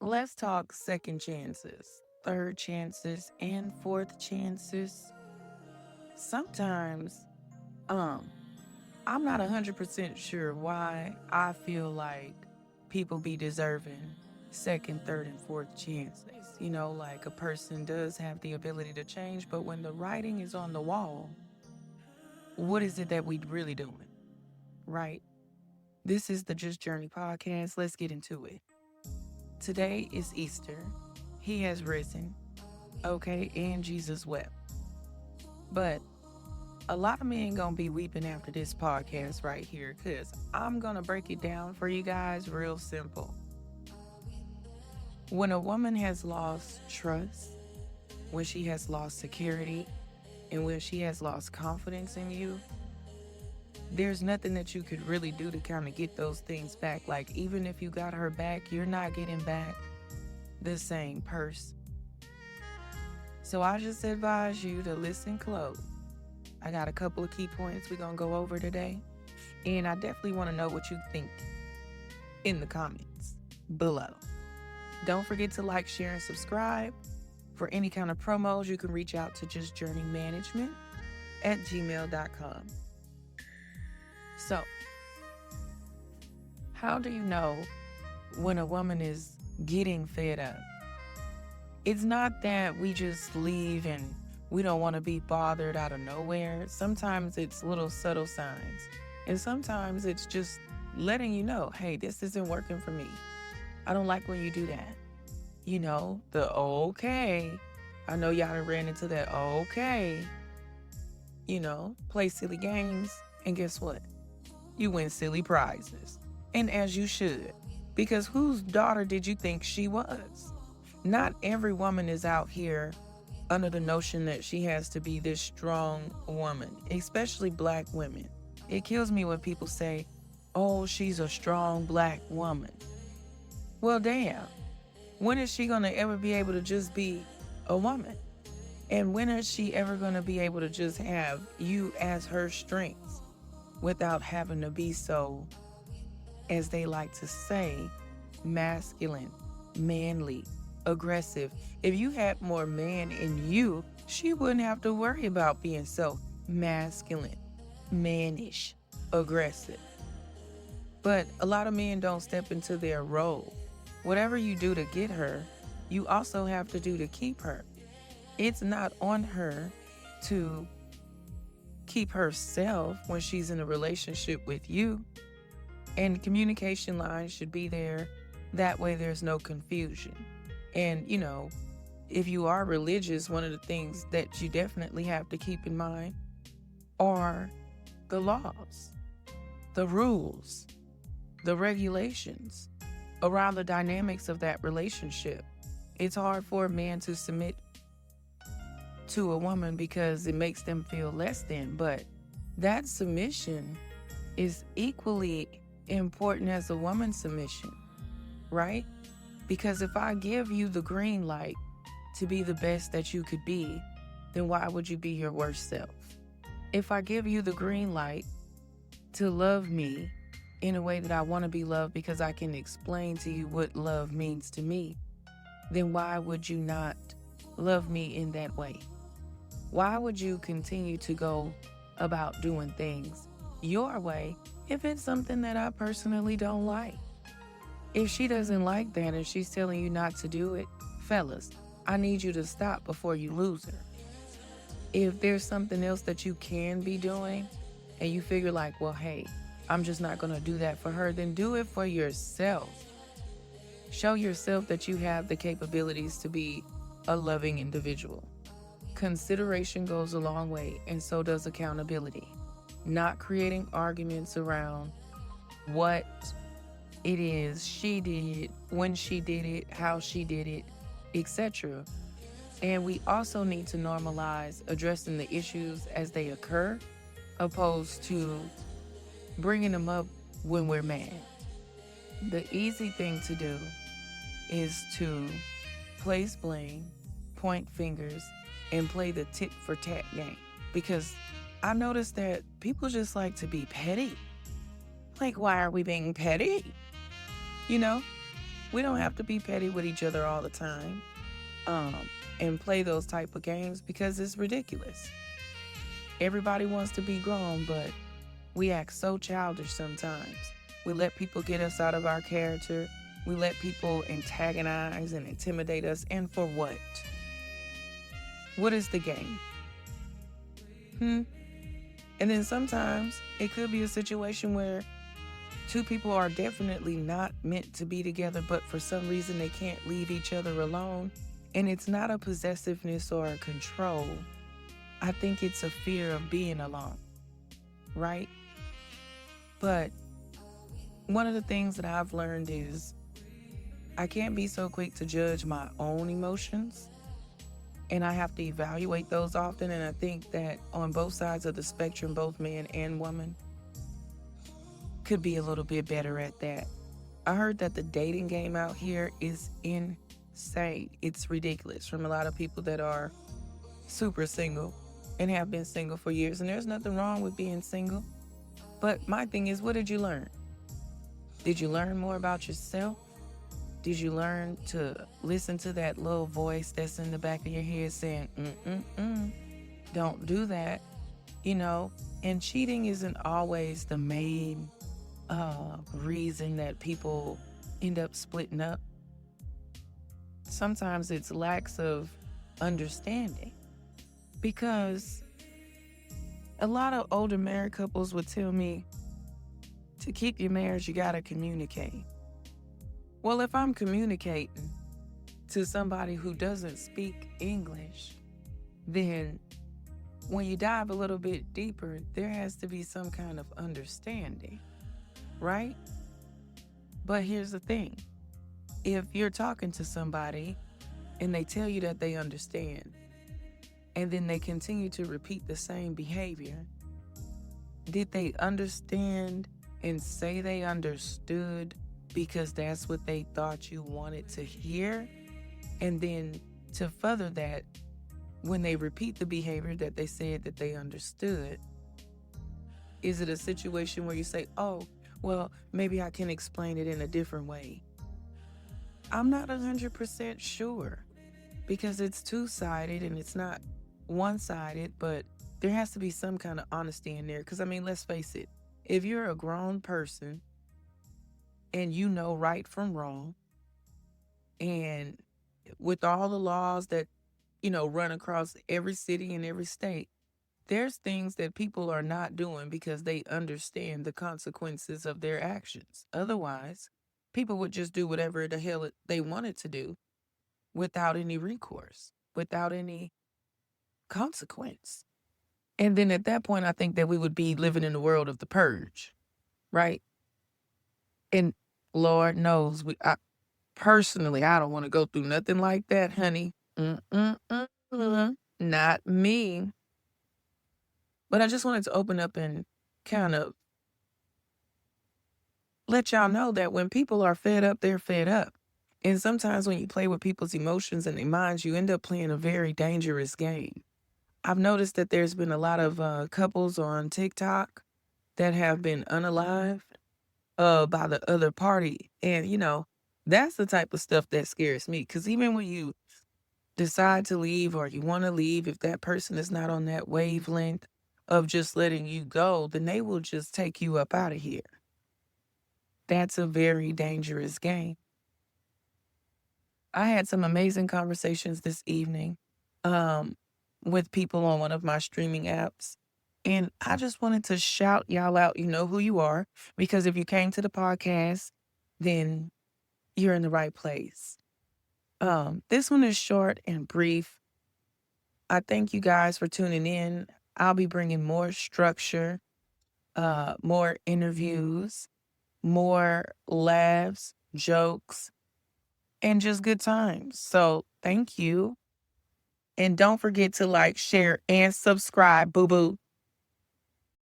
Let's talk second chances, third chances, and fourth chances. Sometimes, um, I'm not 100% sure why I feel like people be deserving second, third, and fourth chances. Like a person does have the ability to change, but when the writing is on the wall, what is it that we really doing, right? This is the Just Journey podcast. Let's get into it. Today is Easter. He has risen, okay, and Jesus wept. But a lot of men gonna be weeping after this podcast right here because I'm gonna break it down for you guys real simple. When a woman has lost trust, when she has lost security, and when she has lost confidence in you, there's nothing that you could really do to kind of get those things back. Like, even if you got her back, you're not getting back the same person. So I just advise you to listen close. I got a couple of key points we're going to go over today. And I definitely want to know what you think in the comments below. Don't forget to like, share, and subscribe. For any kind of promos, you can reach out to justjourneymanagement@gmail.com. So, how do you know when a woman is getting fed up? It's not that we just leave and we don't want to be bothered out of nowhere. Sometimes it's little subtle signs. And sometimes it's just letting you know, hey, this isn't working for me. I don't like when you do that. The okay. I know y'all done ran into that okay. Play silly games. And guess what? You win silly prizes. And as you should. Because whose daughter did you think she was? Not every woman is out here under the notion that she has to be this strong woman, especially Black women. It kills me when people say, oh, she's a strong Black woman. Well, damn. When is she going to ever be able to just be a woman? And when is she ever going to be able to just have you as her strengths without having to be so, as they like to say, masculine, manly, aggressive? If you had more man in you, she wouldn't have to worry about being so masculine, mannish, aggressive. But a lot of men don't step into their role. Whatever you do to get her, you also have to do to keep her. It's not on her to keep herself when she's in a relationship with you. And communication lines should be there. That way there's no confusion. And, if you are religious, one of the things that you definitely have to keep in mind are the laws, the rules, the regulations around the dynamics of that relationship. It's hard for a man to submit to a woman because it makes them feel less than, but that submission is equally important as a woman's submission, right? Because if I give you the green light to be the best that you could be, then why would you be your worst self? If I give you the green light to love me in a way that I want to be loved because I can explain to you what love means to me, then why would you not love me in that way? Why would you continue to go about doing things your way if it's something that I personally don't like? If she doesn't like that and she's telling you not to do it, fellas, I need you to stop before you lose her. If there's something else that you can be doing and you figure like, well, hey, I'm just not going to do that for her, then do it for yourself. Show yourself that you have the capabilities to be a loving individual. Consideration goes a long way, and so does accountability. Not creating arguments around what it is she did, when she did it, how she did it, etc. And we also need to normalize addressing the issues as they occur, opposed to bringing them up when we're mad. The easy thing to do is to place blame, point fingers, and play the tit for tat game. Because I noticed that people just like to be petty. Like, why are we being petty? We don't have to be petty with each other all the time, um, and play those type of games because it's ridiculous. Everybody wants to be grown, but we act so childish sometimes. We let people get us out of our character. We let people antagonize and intimidate us. And for what? What is the game? And then sometimes it could be a situation where two people are definitely not meant to be together, but for some reason they can't leave each other alone. And it's not a possessiveness or a control. I think it's a fear of being alone, right? But one of the things that I've learned is I can't be so quick to judge my own emotions, and I have to evaluate those often. And I think that on both sides of the spectrum, both man and woman could be a little bit better at that. I heard that the dating game out here is insane. It's ridiculous from a lot of people that are super single and have been single for years. And there's nothing wrong with being single. But my thing is, what did you learn? Did you learn more about yourself? Did you learn to listen to that little voice that's in the back of your head saying, don't do that, you know? And cheating isn't always the main reason that people end up splitting up. Sometimes it's lacks of understanding, because a lot of older married couples would tell me, to keep your marriage, you gotta communicate. Well, if I'm communicating to somebody who doesn't speak English, then when you dive a little bit deeper, there has to be some kind of understanding, right? But here's the thing. If you're talking to somebody and they tell you that they understand, and then they continue to repeat the same behavior, did they understand and say they understood because that's what they thought you wanted to hear? And then to further that, when they repeat the behavior that they said that they understood, is it a situation where you say, oh, well, maybe I can explain it in a different way? I'm not 100% sure, because it's two-sided and it's not one-sided, but there has to be some kind of honesty in there. Because, I mean, let's face it, if you're a grown person and you know right from wrong, and with all the laws that, run across every city and every state, there's things that people are not doing because they understand the consequences of their actions. Otherwise, people would just do whatever the hell they wanted to do without any recourse, without any consequence. And then at that point, I think that we would be living in the world of the purge, right? And Lord knows, personally, I don't want to go through nothing like that, honey. Not me. But I just wanted to open up and kind of let y'all know that when people are fed up, they're fed up. And sometimes when you play with people's emotions and their minds, you end up playing a very dangerous game. I've noticed that there's been a lot of couples on TikTok that have been unalived by the other party. And, that's the type of stuff that scares me. Because even when you decide to leave or you want to leave, if that person is not on that wavelength of just letting you go, then they will just take you up out of here. That's a very dangerous game. I had some amazing conversations this evening with people on one of my streaming apps. And I just wanted to shout y'all out. You know who you are, because if you came to the podcast, then you're in the right place. This one is short and brief. I thank you guys for tuning in. I'll be bringing more structure, more interviews, more laughs, jokes, and just good times. So thank you. And don't forget to like, share, and subscribe, boo-boo.